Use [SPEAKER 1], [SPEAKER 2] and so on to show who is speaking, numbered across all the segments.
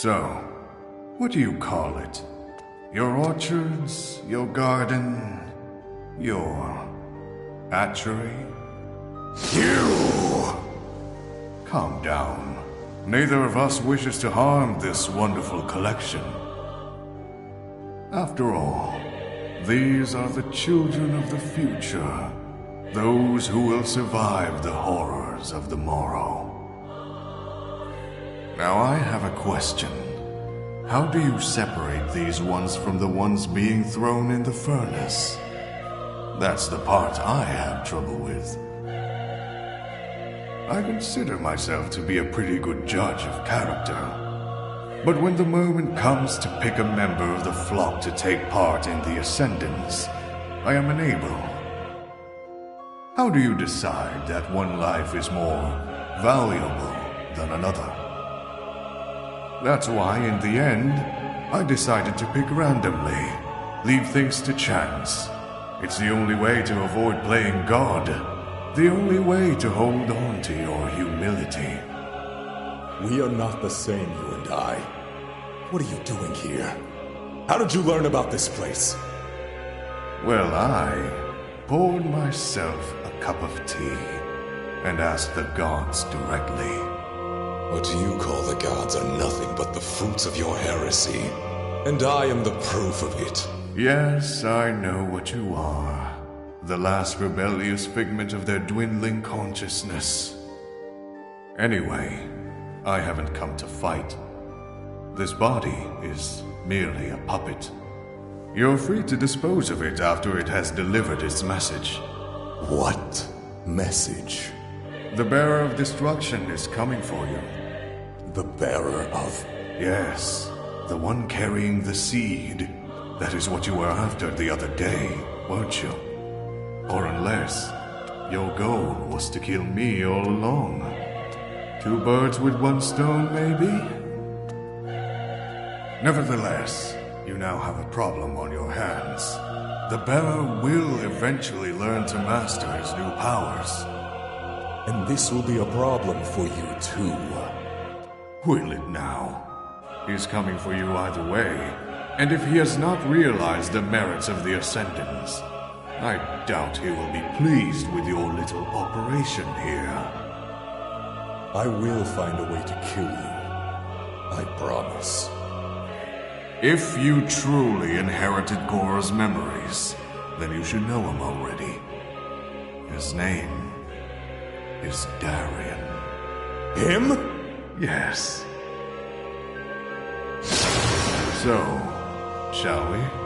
[SPEAKER 1] So, what do you call it? Your orchards, your garden, your hatchery? You! Calm down. Neither of us wishes to harm this wonderful collection. After all, these are the children of the future, those who will survive the horrors of the morrow. Now I have a question. How do you separate these ones from the ones being thrown in the furnace? That's the part I have trouble with. I consider myself to be a pretty good judge of character. But when the moment comes to pick a member of the flock to take part in the Ascendance, I am unable. How do you decide that one life is more valuable than another? That's why, in the end, I decided to pick randomly, leave things to chance. It's the only way to avoid playing God, the only way to hold on to your humility.
[SPEAKER 2] We are not the same, you and I. What are you doing here? How did you learn about this place?
[SPEAKER 1] Well, I poured myself a cup of tea and asked the gods directly.
[SPEAKER 2] What you call the gods are nothing but the fruits of your heresy, and I am the proof of it.
[SPEAKER 1] Yes, I know what you are. The last rebellious figment of their dwindling consciousness. Anyway, I haven't come to fight. This body is merely a puppet. You're free to dispose of it after it has delivered its message.
[SPEAKER 2] What message?
[SPEAKER 1] The bearer of destruction is coming for you.
[SPEAKER 2] The bearer of...
[SPEAKER 1] Yes, the one carrying the seed. That is what you were after the other day, weren't you? Or unless your goal was to kill me all along. Two birds with one stone, maybe? Nevertheless, you now have a problem on your hands. The bearer will eventually learn to master his new powers.
[SPEAKER 2] And this will be a problem for you too.
[SPEAKER 1] Will it now? He's coming for you either way, and if he has not realized the merits of the Ascendants, I doubt he will be pleased with your little operation here.
[SPEAKER 2] I will find a way to kill you. I promise.
[SPEAKER 1] If you truly inherited Gora's memories, then you should know him already. His name is Darian.
[SPEAKER 2] Him?
[SPEAKER 1] Yes. So, shall we?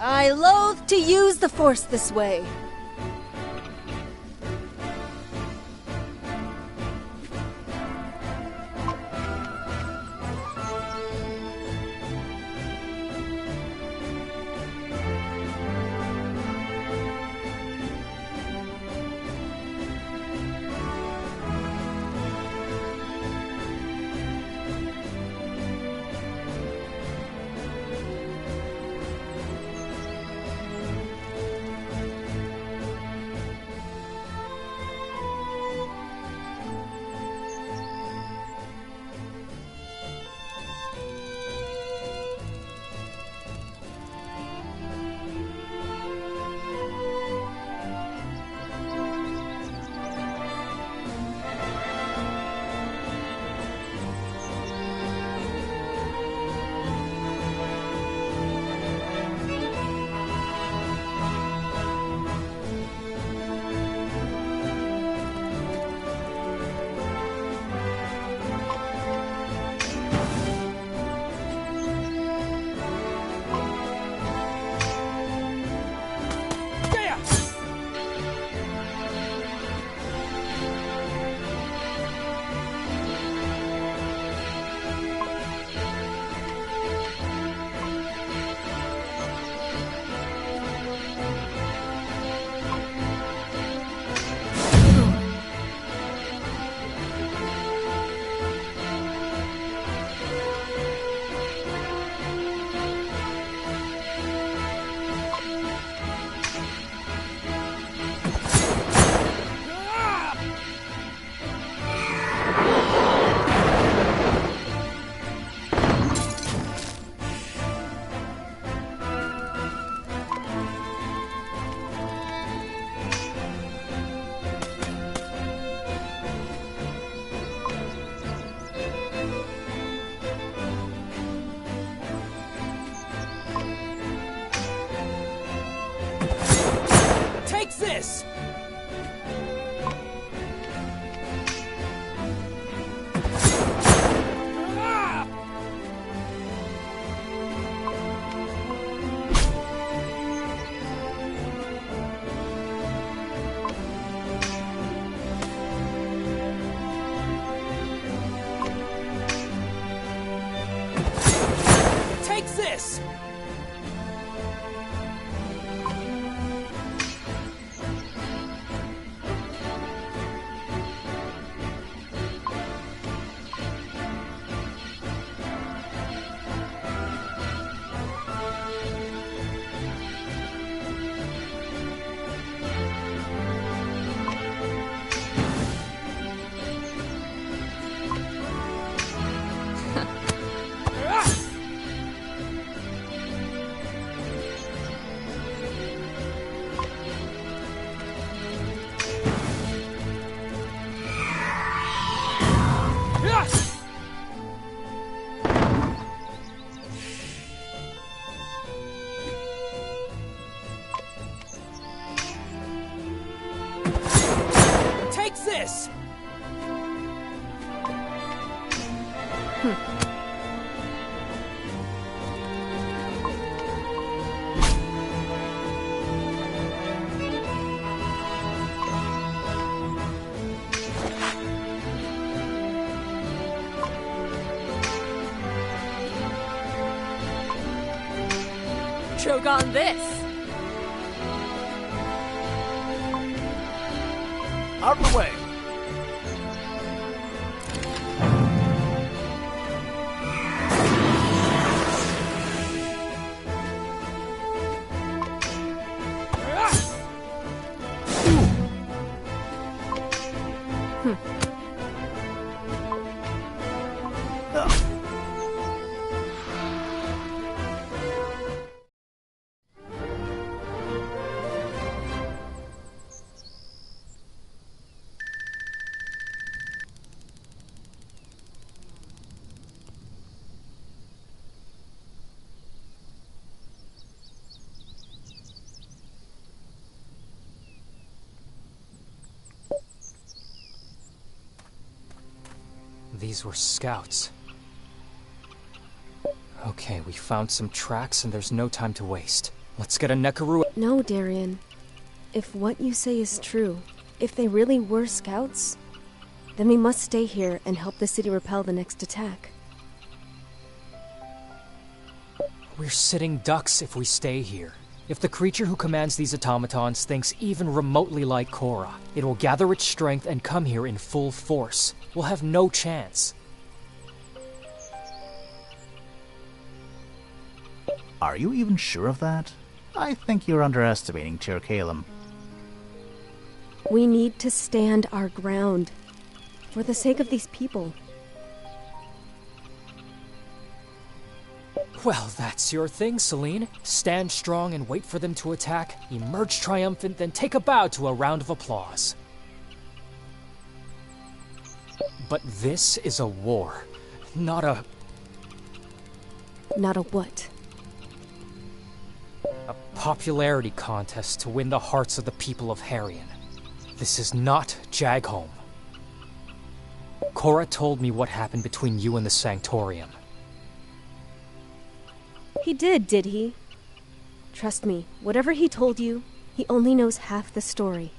[SPEAKER 3] I loathe to use the Force this way.
[SPEAKER 4] This! Take this! Take this!
[SPEAKER 3] Choke on this!
[SPEAKER 4] Out of the way!
[SPEAKER 5] These were scouts. Okay, we found some tracks and there's no time to waste. Let's get a Nekaru.
[SPEAKER 3] No, Darien. If what you say is true, if they really were scouts, then we must stay here and help the city repel the next attack.
[SPEAKER 5] We're sitting ducks if we stay here. If the creature who commands these automatons thinks even remotely like Korra, it will gather its strength and come here in full force. We'll have no chance.
[SPEAKER 6] Are you even sure of that? I think you're underestimating Tir Kalem.
[SPEAKER 3] We need to stand our ground. For the sake of these people.
[SPEAKER 5] Well, that's your thing, Celine. Stand strong and wait for them to attack, emerge triumphant, then take a bow to a round of applause. But this is a war, not a...
[SPEAKER 3] Not a what?
[SPEAKER 5] A popularity contest to win the hearts of the people of Harien. This is not Jagholm. Korra told me what happened between you and the Sanctorium.
[SPEAKER 3] He did he? Trust me, whatever he told you, he only knows half the story.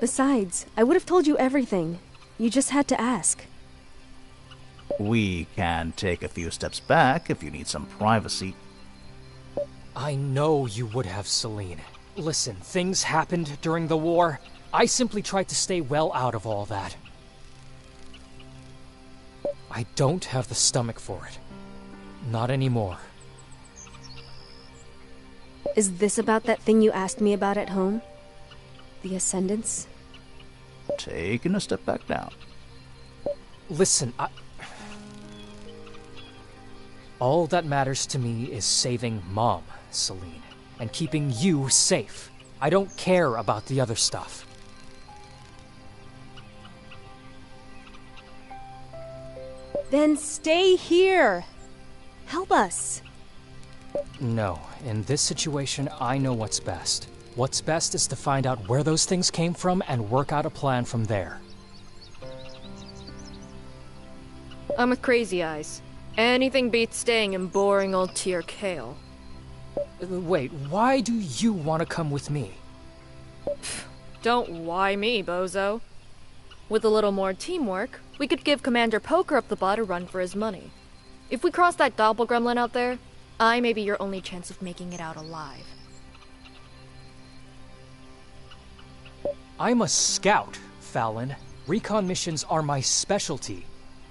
[SPEAKER 3] Besides, I would have told you everything. You just had to ask.
[SPEAKER 6] We can take a few steps back if you need some privacy.
[SPEAKER 5] I know you would have, Celine. Listen, things happened during the war. I simply tried to stay well out of all that. I don't have the stomach for it. Not anymore.
[SPEAKER 3] Is this about that thing you asked me about at home? The Ascendants?
[SPEAKER 6] Taking a step back now.
[SPEAKER 5] Listen, all that matters to me is saving Mom, Celine, and keeping you safe. I don't care about the other stuff.
[SPEAKER 3] Then stay here! Help us!
[SPEAKER 5] No, in this situation, I know what's best. What's best is to find out where those things came from and work out a plan from there.
[SPEAKER 7] I'm with Crazy Eyes. Anything beats staying in boring old Tir Kale.
[SPEAKER 5] Wait, why do you want to come with me?
[SPEAKER 7] Don't why me, bozo. With a little more teamwork, we could give Commander Poker up the butt a run for his money. If we cross that doppelgremlin out there, I may be your only chance of making it out alive.
[SPEAKER 5] I'm a scout, Fallon. Recon missions are my specialty.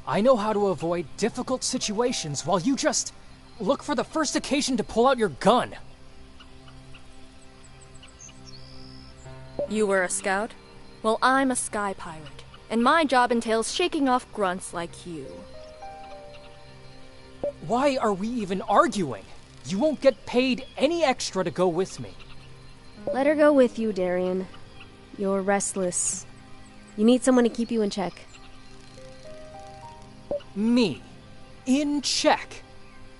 [SPEAKER 5] I know how to avoid difficult situations while you just look for the first occasion to pull out your gun.
[SPEAKER 7] You were a scout? Well, I'm a sky pirate, and my job entails shaking off grunts like you.
[SPEAKER 5] Why are we even arguing? You won't get paid any extra to go with me.
[SPEAKER 3] Let her go with you, Darien. You're restless. You need someone to keep you in check.
[SPEAKER 5] Me? In check?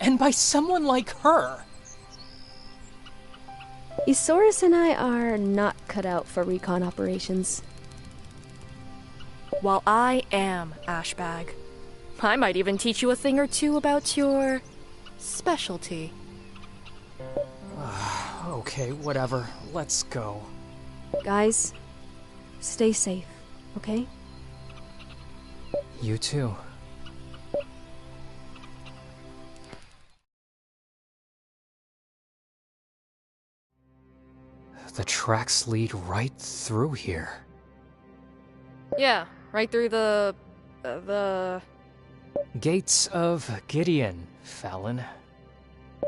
[SPEAKER 5] And by someone like her?
[SPEAKER 3] Isaurus and I are not cut out for recon operations.
[SPEAKER 7] While I am Ashbag. I might even teach you a thing or two about your specialty.
[SPEAKER 5] Okay, whatever. Let's go.
[SPEAKER 3] Guys, stay safe, okay?
[SPEAKER 5] You too. The tracks lead right through here.
[SPEAKER 7] Yeah, right through the
[SPEAKER 5] Gates of Gideon, Fallon.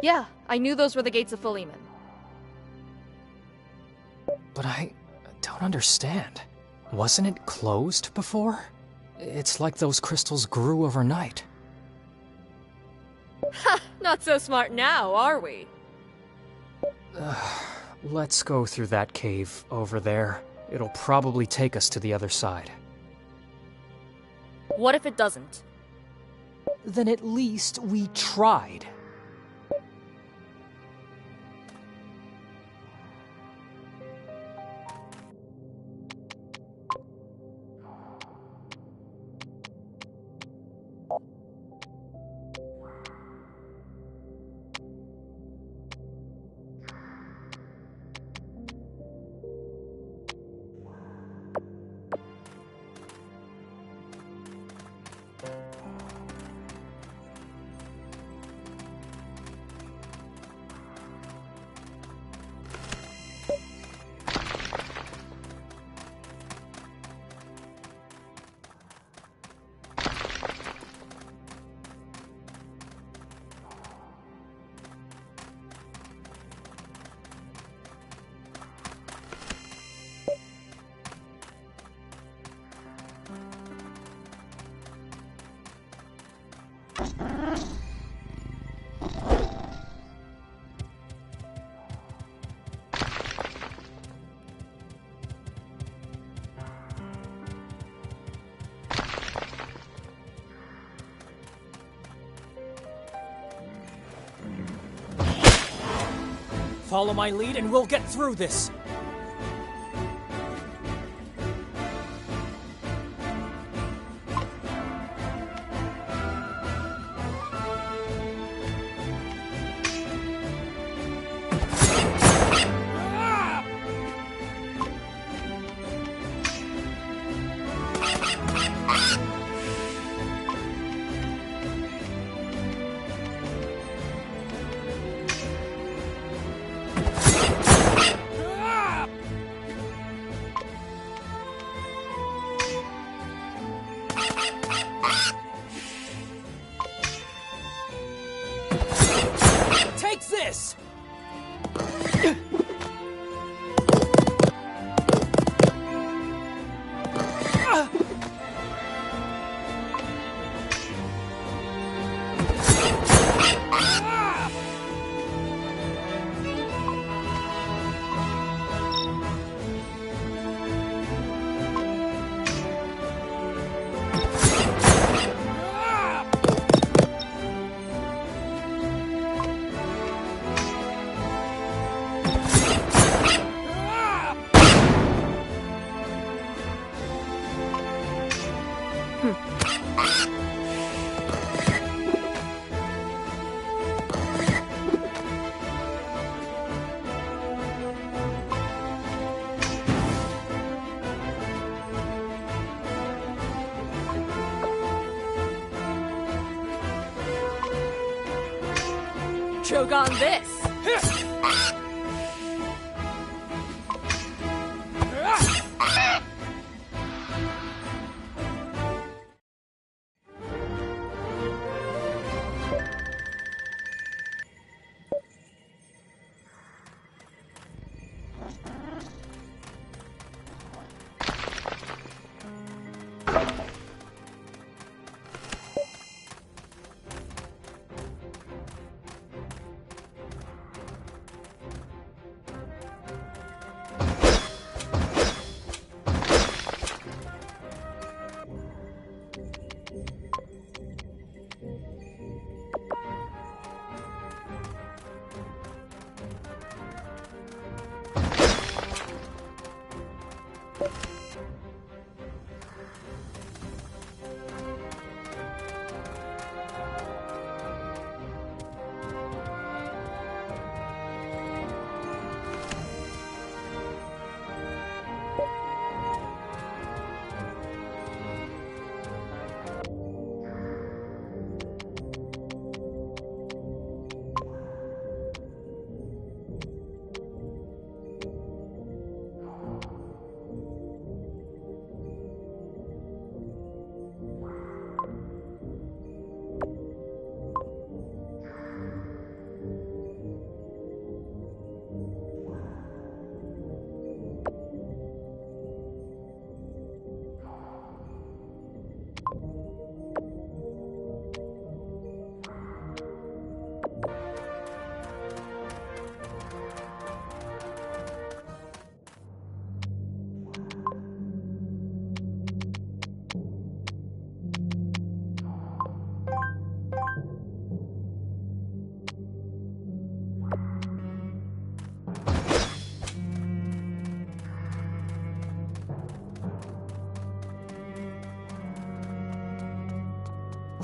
[SPEAKER 7] Yeah, I knew those were the gates of Philemon.
[SPEAKER 5] But I don't understand. Wasn't it closed before? It's like those crystals grew overnight.
[SPEAKER 7] Ha! Not so smart now, are we?
[SPEAKER 5] Let's go through that cave over there. It'll probably take us to the other side.
[SPEAKER 7] What if it doesn't?
[SPEAKER 5] Then at least we tried. Follow my lead and we'll get through this.
[SPEAKER 4] Take this!
[SPEAKER 7] Choke on this!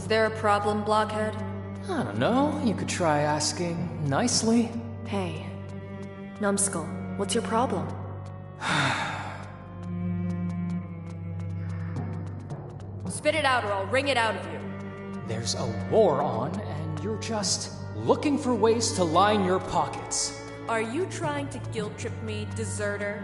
[SPEAKER 7] Is there a problem, Blockhead?
[SPEAKER 5] I don't know. You could try asking nicely.
[SPEAKER 7] Hey, Numbskull, what's your problem? Spit it out or I'll wring it out of you.
[SPEAKER 5] There's a war on, and you're just looking for ways to line your pockets.
[SPEAKER 7] Are you trying to guilt trip me, deserter?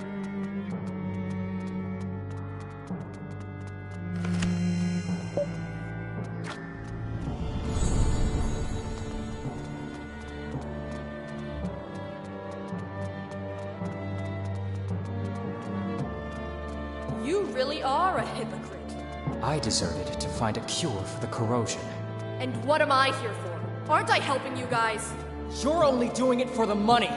[SPEAKER 7] You really are a hypocrite.
[SPEAKER 5] I deserted to find a cure for the corrosion.
[SPEAKER 7] And what am I here for? Aren't I helping you guys?
[SPEAKER 5] You're only doing it for the money!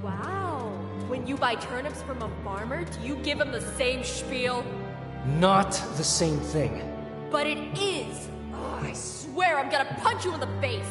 [SPEAKER 7] Wow. When you buy turnips from a farmer, do you give him the same spiel?
[SPEAKER 5] Not the same thing.
[SPEAKER 7] But it is! Oh, I swear I'm gonna punch you in the face!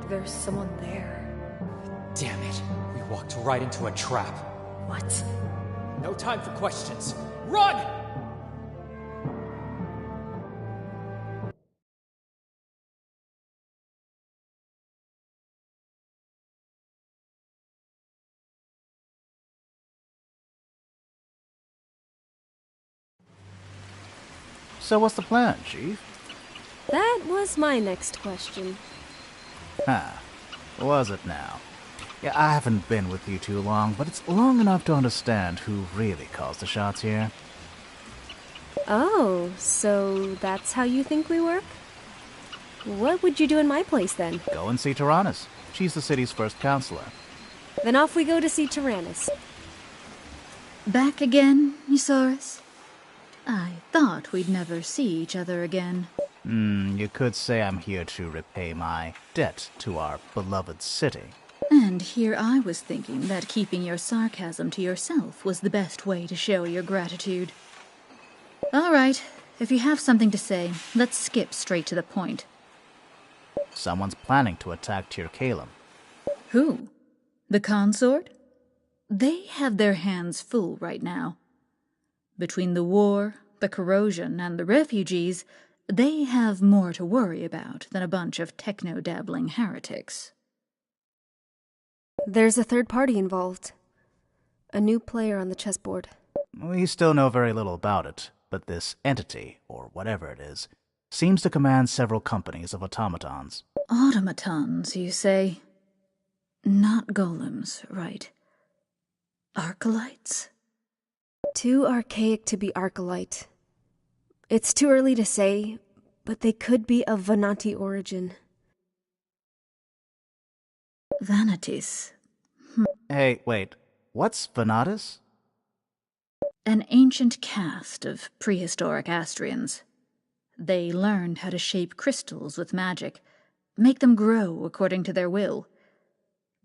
[SPEAKER 7] there's someone there.
[SPEAKER 5] Damn it. We walked right into a trap.
[SPEAKER 7] What?
[SPEAKER 5] No time for questions. Run!
[SPEAKER 6] So what's the plan, Chief?
[SPEAKER 3] That was my next question.
[SPEAKER 6] Was it now? Yeah, I haven't been with you too long, but it's long enough to understand who really calls the shots here.
[SPEAKER 3] Oh, so that's how you think we work? What would you do in my place, then?
[SPEAKER 6] Go and see Tyrannus. She's the city's first counselor.
[SPEAKER 3] Then off we go to see Tyrannus.
[SPEAKER 8] Back again, Eusaurus? I thought we'd never see each other again.
[SPEAKER 6] You could say I'm here to repay my debt to our beloved city.
[SPEAKER 8] And here I was thinking that keeping your sarcasm to yourself was the best way to show your gratitude. All right, if you have something to say, let's skip straight to the point.
[SPEAKER 6] Someone's planning to attack Tir Calum.
[SPEAKER 8] Who? The consort? They have their hands full right now. Between the war, the corrosion, and the refugees, they have more to worry about than a bunch of techno-dabbling heretics.
[SPEAKER 3] There's a third party involved. A new player on the chessboard.
[SPEAKER 6] We still know very little about it, but this entity, or whatever it is, seems to command several companies of automatons.
[SPEAKER 8] Automatons, you say? Not golems, right? Archelites?
[SPEAKER 3] Too archaic to be Archelite. It's too early to say, but they could be of Venati origin.
[SPEAKER 8] Vanities.
[SPEAKER 6] Hey, wait. What's Venatus?
[SPEAKER 8] An ancient caste of prehistoric Astrians. They learned how to shape crystals with magic, make them grow according to their will.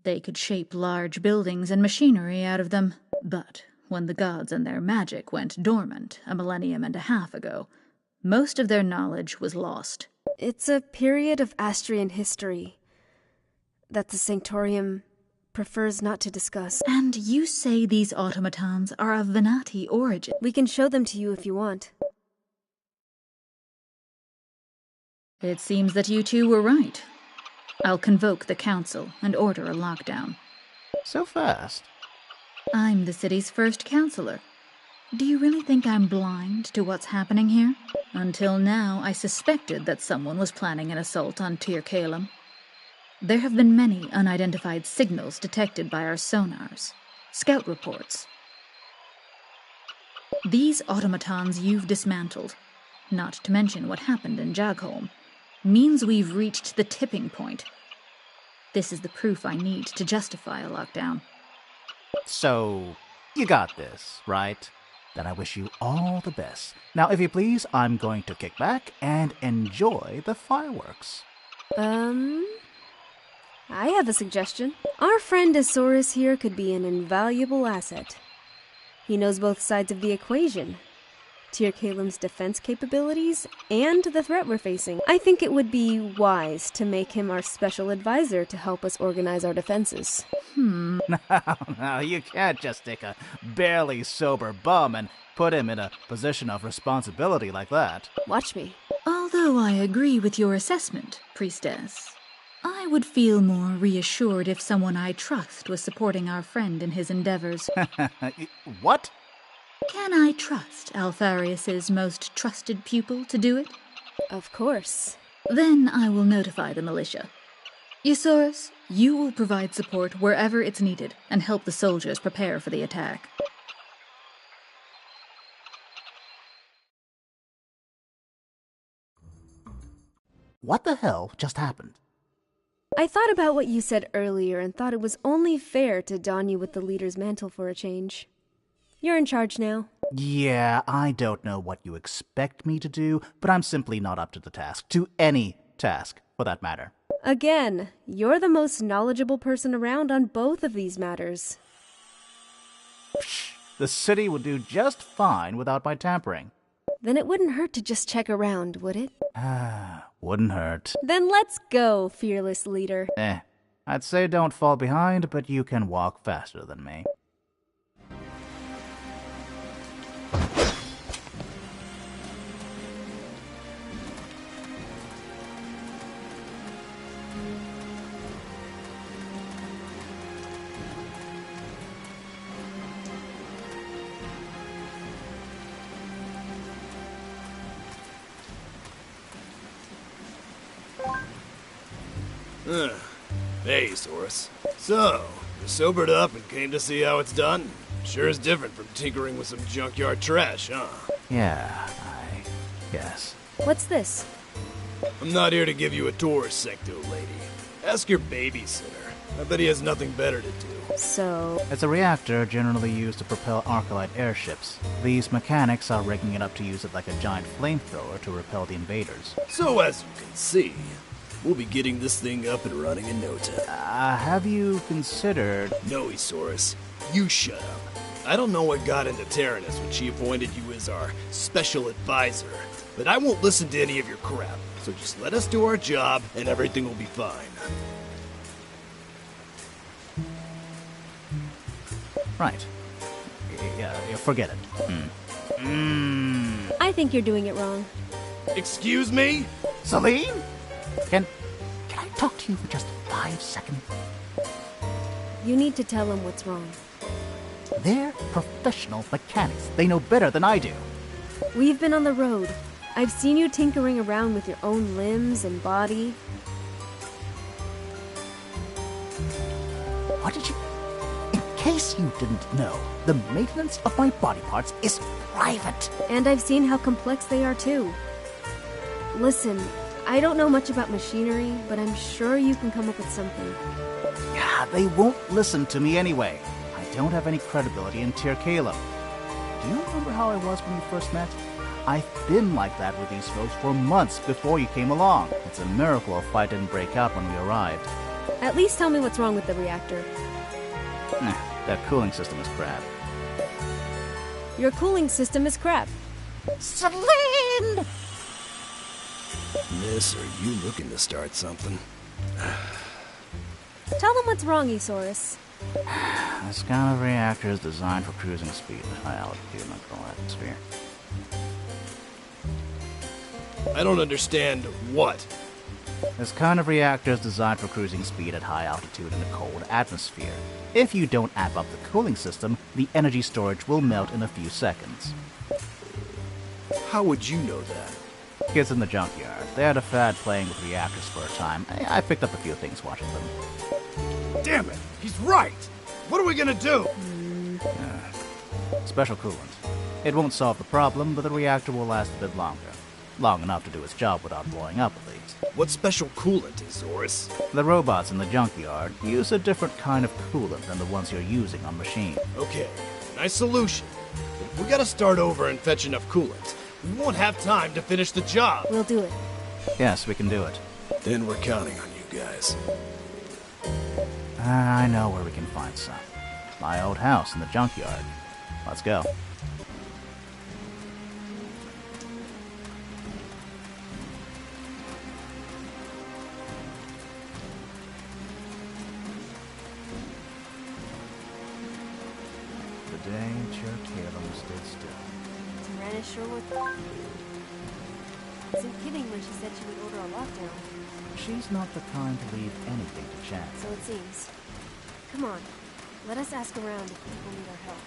[SPEAKER 8] They could shape large buildings and machinery out of them, but when the gods and their magic went dormant a millennium and a half ago, most of their knowledge was lost.
[SPEAKER 3] It's a period of Astrian history that the Sanctorium prefers not to discuss.
[SPEAKER 8] And you say these automatons are of Venati origin?
[SPEAKER 3] We can show them to you if you want.
[SPEAKER 8] It seems that you two were right. I'll convoke the council and order a lockdown.
[SPEAKER 6] So fast.
[SPEAKER 8] I'm the city's first counselor. Do you really think I'm blind to what's happening here? Until now, I suspected that someone was planning an assault on Tir Calum. There have been many unidentified signals detected by our sonars. Scout reports. These automatons you've dismantled, not to mention what happened in Jagholm, means we've reached the tipping point. This is the proof I need to justify a lockdown.
[SPEAKER 6] So, you got this, right? Then I wish you all the best. Now, if you please, I'm going to kick back and enjoy the fireworks.
[SPEAKER 3] I have a suggestion. Our friend Eusaurus here could be an invaluable asset. He knows both sides of the equation. Tir Calum's defense capabilities and the threat we're facing. I think it would be wise to make him our special advisor to help us organize our defenses.
[SPEAKER 6] No, you can't just stick a barely sober bum and put him in a position of responsibility like that.
[SPEAKER 3] Watch me.
[SPEAKER 8] Although I agree with your assessment, Priestess, I would feel more reassured if someone I trust was supporting our friend in his endeavors.
[SPEAKER 6] What?
[SPEAKER 8] Can I trust Alpharius's most trusted pupil to do it?
[SPEAKER 3] Of course.
[SPEAKER 8] Then I will notify the militia. Eusaurus, you will provide support wherever it's needed and help the soldiers prepare for the attack.
[SPEAKER 6] What the hell just happened?
[SPEAKER 3] I thought about what you said earlier and thought it was only fair to don you with the leader's mantle for a change. You're in charge now.
[SPEAKER 6] Yeah, I don't know what you expect me to do, but I'm simply not up to the task. To any task, for that matter.
[SPEAKER 3] Again, you're the most knowledgeable person around on both of these matters.
[SPEAKER 6] Psh, the city would do just fine without my tampering.
[SPEAKER 3] Then it wouldn't hurt to just check around, would it?
[SPEAKER 6] Wouldn't hurt.
[SPEAKER 3] Then let's go, fearless leader.
[SPEAKER 6] I'd say don't fall behind, but you can walk faster than me.
[SPEAKER 4] Hey, Soros. So, you sobered up and came to see how it's done? Sure is different from tinkering with some junkyard trash, huh?
[SPEAKER 6] Yeah, I guess.
[SPEAKER 3] What's this?
[SPEAKER 4] I'm not here to give you a tour, Secto lady. Ask your babysitter. I bet he has nothing better to do.
[SPEAKER 3] So...
[SPEAKER 6] It's a reactor generally used to propel Arcalite airships. These mechanics are rigging it up to use it like a giant flamethrower to repel the invaders.
[SPEAKER 4] So as you can see, we'll be getting this thing up and running in no time.
[SPEAKER 6] Have you considered...
[SPEAKER 4] No, Isaurus. You shut up. I don't know what got into Tyrannus when she appointed you as our special advisor, but I won't listen to any of your crap. So just let us do our job and everything will be fine.
[SPEAKER 6] Right. Yeah, forget it.
[SPEAKER 3] I think you're doing it wrong.
[SPEAKER 4] Excuse me?
[SPEAKER 6] Celine? Can I talk to you for just 5 seconds?
[SPEAKER 3] You need to tell him what's wrong.
[SPEAKER 6] They're professional mechanics. They know better than I do.
[SPEAKER 3] We've been on the road. I've seen you tinkering around with your own limbs and body.
[SPEAKER 6] What did you... In case you didn't know, the maintenance of my body parts is private.
[SPEAKER 3] And I've seen how complex they are too. Listen, I don't know much about machinery, but I'm sure you can come up with something.
[SPEAKER 6] Yeah, they won't listen to me anyway. I don't have any credibility in Tyr Caleb. Do you remember how I was when we first met? I've been like that with these folks for months before you came along. It's a miracle if I didn't break out when we arrived.
[SPEAKER 3] At least tell me what's wrong with the reactor.
[SPEAKER 6] That cooling system is crap.
[SPEAKER 3] Your cooling system is crap.
[SPEAKER 6] Celine!
[SPEAKER 4] Miss, are you looking to start something?
[SPEAKER 3] Tell them what's wrong, Isaurus.
[SPEAKER 6] This kind of reactor is designed for cruising speed at high altitude in the cold atmosphere.
[SPEAKER 4] I don't understand what.
[SPEAKER 6] This kind of reactor is designed for cruising speed at high altitude in a cold atmosphere. If you don't amp up the cooling system, the energy storage will melt in a few seconds.
[SPEAKER 4] How would you know that?
[SPEAKER 6] Kids in the junkyard. They had a fad playing with reactors for a time. I picked up a few things watching them.
[SPEAKER 4] Damn it! He's right! What are we gonna do?
[SPEAKER 6] Special coolant. It won't solve the problem, but the reactor will last a bit longer. Long enough to do its job without blowing up, at least.
[SPEAKER 4] What special coolant, Isaurus?
[SPEAKER 6] The robots in the junkyard use a different kind of coolant than the ones you're using on machine.
[SPEAKER 4] Okay, nice solution. But if we gotta start over and fetch enough coolant, we won't have time to finish the job.
[SPEAKER 3] We'll do it.
[SPEAKER 6] Yes, we can do it.
[SPEAKER 4] Then we're counting on you guys.
[SPEAKER 6] I know where we can find some. My old house in the junkyard. Let's go. The day Tyr Caleb stood still.
[SPEAKER 3] Tyrannus sure wasn't kidding when she said she would order a lockdown.
[SPEAKER 6] She's not the kind to leave anything to chance.
[SPEAKER 3] So it seems. Come on, let us ask around if people need our help.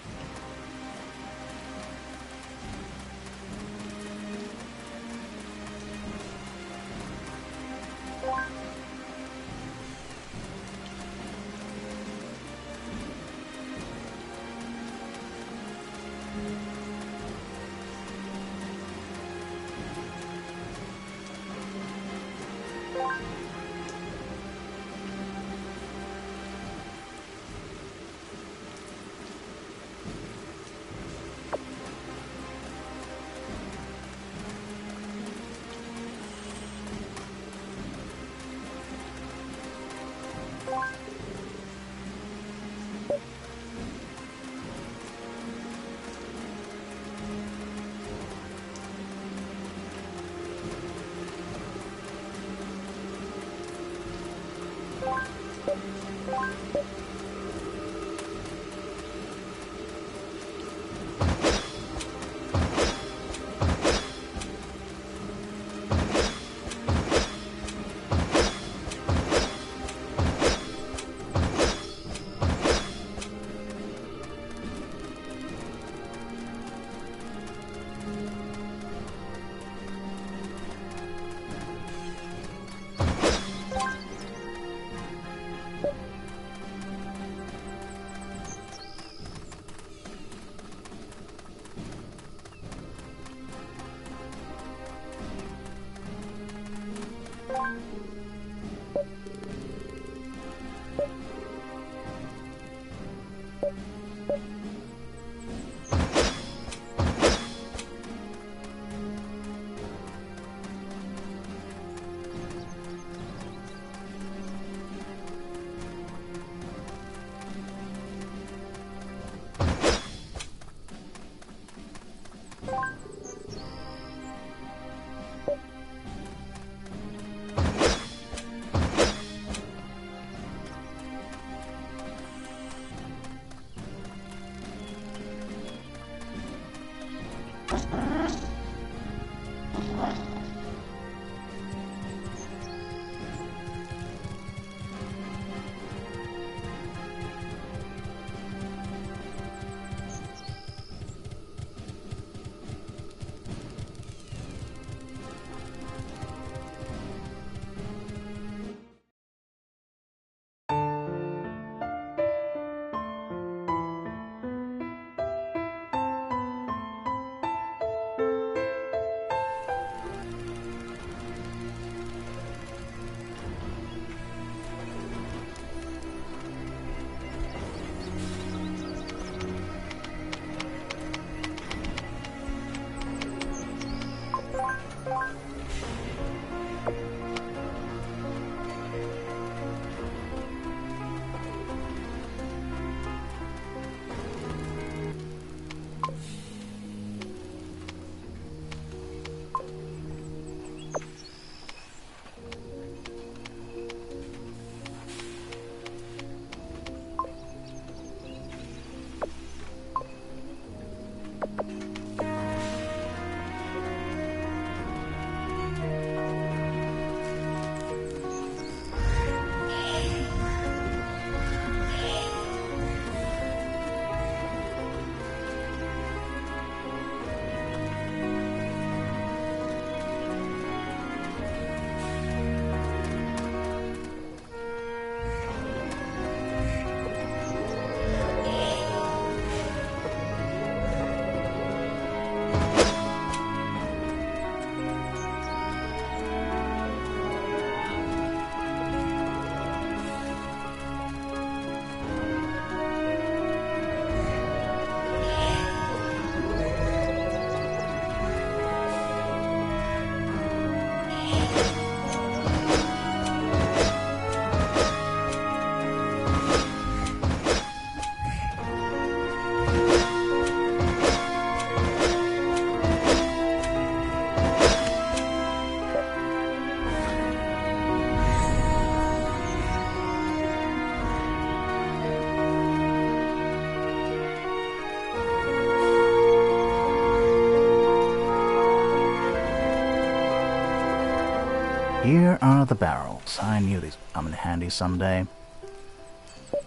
[SPEAKER 6] Here are the barrels. I knew these would come in handy someday.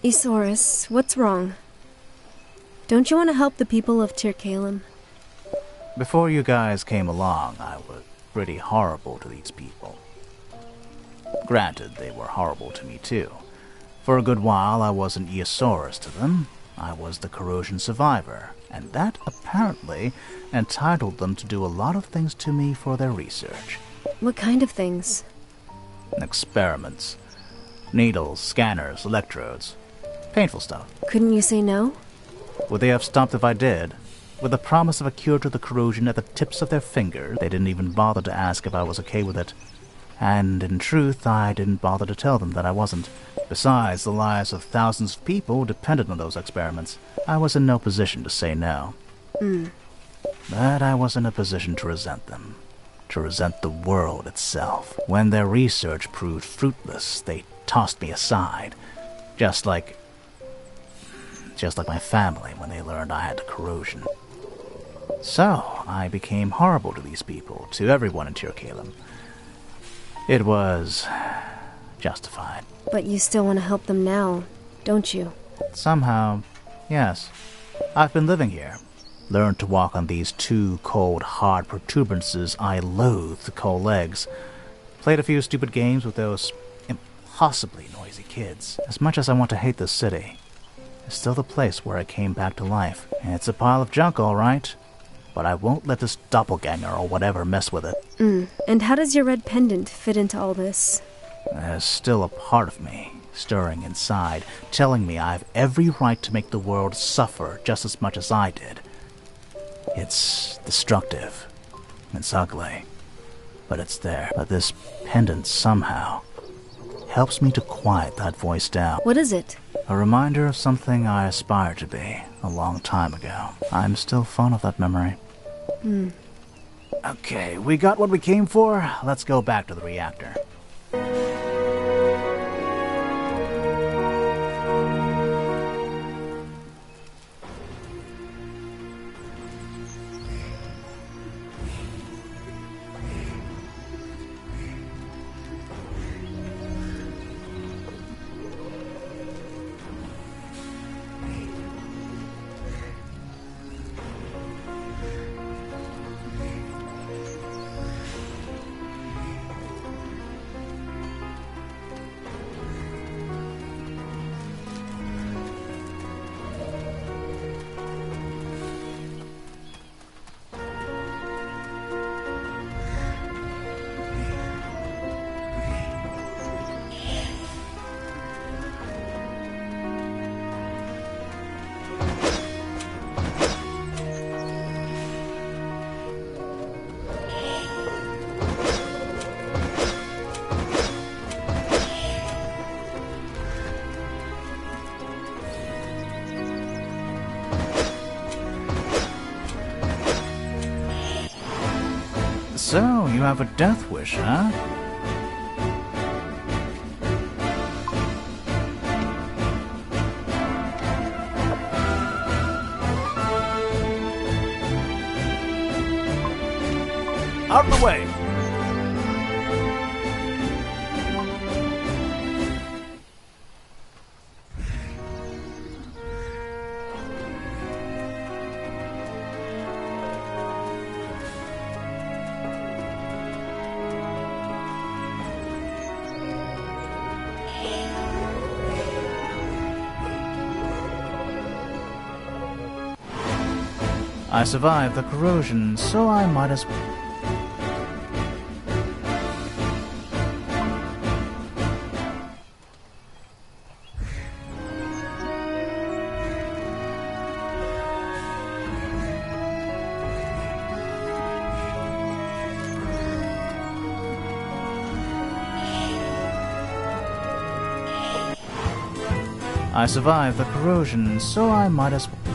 [SPEAKER 3] Isaurus, what's wrong? Don't you want to help the people of Tir Caelum?
[SPEAKER 6] Before you guys came along, I was pretty horrible to these people. Granted, they were horrible to me too. For a good while, I wasn't Isaurus to them. I was the corrosion survivor, and that apparently entitled them to do a lot of things to me for their research.
[SPEAKER 3] What kind of things?
[SPEAKER 6] Experiments. Needles, scanners, electrodes. Painful stuff.
[SPEAKER 3] Couldn't you say no?
[SPEAKER 6] Would they have stopped if I did? With the promise of a cure to the corrosion at the tips of their fingers, they didn't even bother to ask if I was okay with it. And in truth, I didn't bother to tell them that I wasn't. Besides, the lives of thousands of people depended on those experiments. I was in no position to say no. But I was in a position to resent them. To resent the world itself. When their research proved fruitless, they tossed me aside, just like my family when they learned I had the corrosion. So, I became horrible to these people, to everyone in Tir Kalem. It was justified.
[SPEAKER 3] But you still want to help them now, don't you?
[SPEAKER 6] Somehow, yes. I've been living here. Learned to walk on these two cold, hard protuberances I loathe to call legs. Played a few stupid games with those impossibly noisy kids. As much as I want to hate this city, it's still the place where I came back to life. And it's a pile of junk, all right. But I won't let this doppelganger or whatever mess with it.
[SPEAKER 3] And how does your red pendant fit into all this?
[SPEAKER 6] There's still a part of me stirring inside, telling me I have every right to make the world suffer just as much as I did. It's destructive. It's ugly. But it's there. But this pendant somehow helps me to quiet that voice down.
[SPEAKER 3] What is it?
[SPEAKER 6] A reminder of something I aspired to be a long time ago. I'm still fond of that memory. Okay, we got what we came for. Let's go back to the reactor. So, you have a death wish, huh? Out of the way! I survived the corrosion, so I might as well. I survived the corrosion, so I might as well.